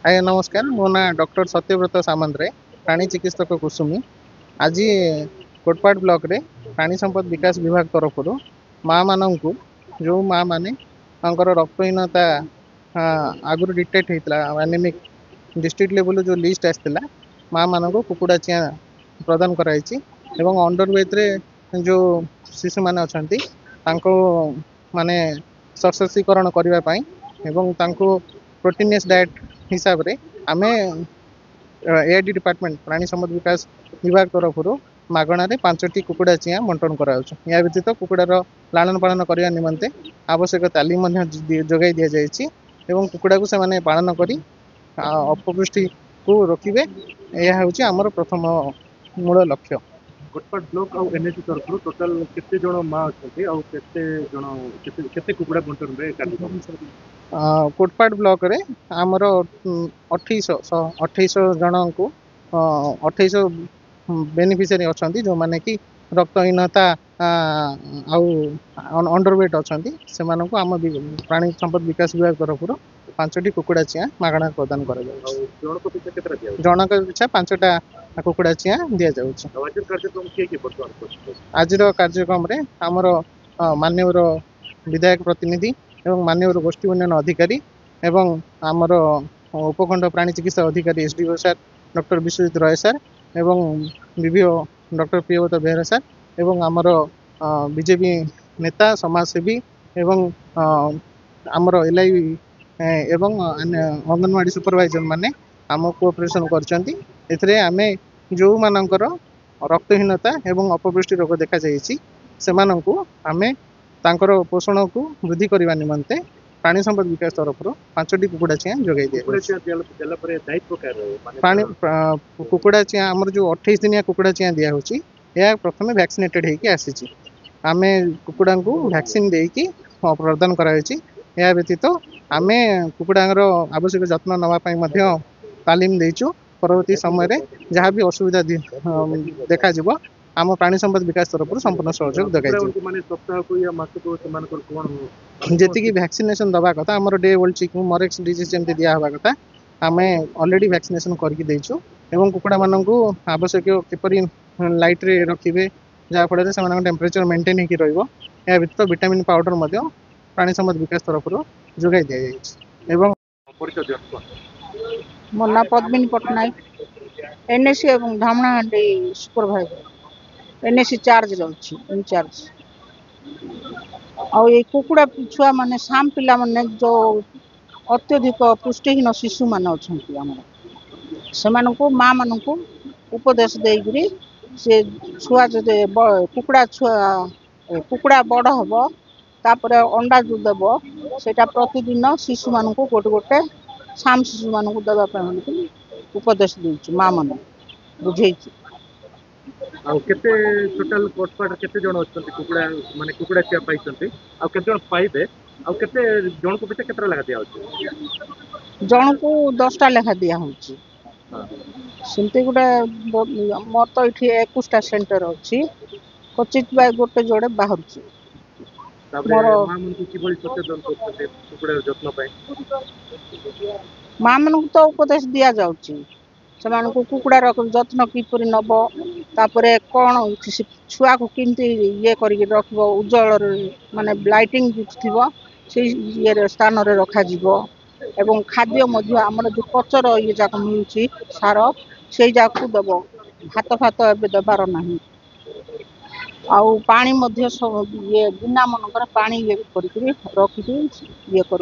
आज्ञा नमस्कार मो ना डॉक्टर सत्यव्रत सामंतराय प्राणी चिकित्सक कुसुमी आज कोटपाड़ ब्लॉक रे प्राणी संपद विकास विभाग तरफ माँ मानू जो माँ मैंने रक्तहीनता आगुरी डिटेक्ट होता एनेमिक डिस्ट्रिक्ट लेवल जो लिस्ट आसाला माँ मान कुकुड़ा चिया प्रदान कराई अंडर वेथ रे जो शिशु मैंने अच्छा माने सशक्तिकरण करने प्रोटीनियस डाएट हिसाब रे आमे एआईडी डिपार्टमेंट प्राणी संपद विकास विभाग तरफ मागणारे 5टी कुकुड़ा चिया बंटन कराउछु। या व्यतीत कुकुड़ार लालन पालन करने निमंते आवश्यक तालीम जोगाई दि जाइए एवं कुकुड़ा को से पालन करी अपपुष्टि को रोकबे। यह हूँ आमर प्रथम मूल लक्ष्य। कोटपाड़ ब्लॉक और एनएसी तरफ टोटाल केते जण माँ अच्छे और केते जण केते कुकुड़ा बंटन रे कार्यक्रम कोटपाड़ ब्लॉक रे आमर 2800 जन को 2800 बेनिफिशियरी अच्छा जो माने कि रक्तहीनता अंडरवेट अच्छा से आम प्राणी संपद विकास विभाग तरफ 5टी कुकुड़ा चिया मागणा प्रदान कर जनक पिछा 5टा कुकुड़ा चिया दि जाऊँ। आज कार्यक्रम रे आमर माननीय विधायक प्रतिनिधि एवं माननीय गोष्ठी उन्नयन अधिकारी एवं आमर उपखंड प्राणी चिकित्सा अधिकारी SDO sir doctor Vishwajit Roy sir एवं विभीओ डॉक्टर प्रियव्रत बेहरा सर एवं आमर बीजेपी नेता समाजसेवी एवं आमर एलआई एवं अंगनवाड़ी सुपरवाइजर माने आम कोऑपरेशन करछंती। आमे जो मानकर रक्तहीनता एवं अपपुष्टि रोग देखा जाइए से आमे तांकर पोषण को वृद्धि करने निमंते प्राणी संपद विकास तरफ 5टी कुकुड़ा चिया जोगाई दिया। प्राणी कुकुड़ा चिया आमर जो 28 दिनिया कुकुड़ा चिया दिया होची यह प्रथम वैक्सीनेटेड होगी आसी आमे कुकुड़ा को वैक्सीन देकी प्रदान कराई। या व्यतीत आमे कुकुड़ांगर आवश्यक जत्न नापी तालीम देचु। परवर्ती समय जहाँ भी असुविधा देखा आम प्राणी संपद विकास तरफ संपूर्ण सहयोग जी वैक्सीनेशन दवा कथा आम डे ओल्ड चिक मरेक्स डिजीज जमी दिहवा कथा आम अलरेडी वैक्सीनेशन करके कुकुड़ा मान आवश्यक किपर लाइट रे रखिए जहाँफल से टेम्परेचर मेंटेन हो व्यतीत विटामिन पाउडर प्राणी संपद विकास तरफ जोगाई दि जाए। मो ना पद्मिनी पट्टनायक एनएसी और धामणाहांडी सुपरभाइजर एनएसी चार्ज रही इनचार्ज ये कुकुड़ा छुआ माने साम पिला माने जो अत्यधिक पुष्टिहीन शिशु मान अच्छा से माँ मान उपदेश देकरी से छुआ कुकुड़ा छुआ कुकुड़ा बड़ हम तापर अंडा जो देव से प्रतिदिन शिशु मान गोटे गोटे साम शिशु मान देवाई उपदेश देचु माँ मान बुझे टोटल कोटपाड़ केते जण अछंती कुकुड़ा माने कुकुड़ा चिया पाइछंती आ केते जण पाइबे आ केते जण को पिछे केतरा लेखा दिया होची जण को 10टा लेखा दिया होची सेंते गुडा मोर तो इठी 21टा सेंटर अछि 25 बाय गोटे जोड़े बाहर छी तापर मां मन को की बळी सचेतन करते कुकुड़ा जत्न पाए मां मन को तो उपदेश दिया जाउची से कुकुड़ार जत्न किपर नब तापर कौन छुआ को किमती ये कर रख उज्जवल माने लाइटिंग थी से ये स्थान रखा एवं खाद्य आमर जो कचर ये जाक मिलूँ सार से जाक दब भात फात ए देवार ना आउ पानी ये बिना मनकर पानी ये रखी ये कर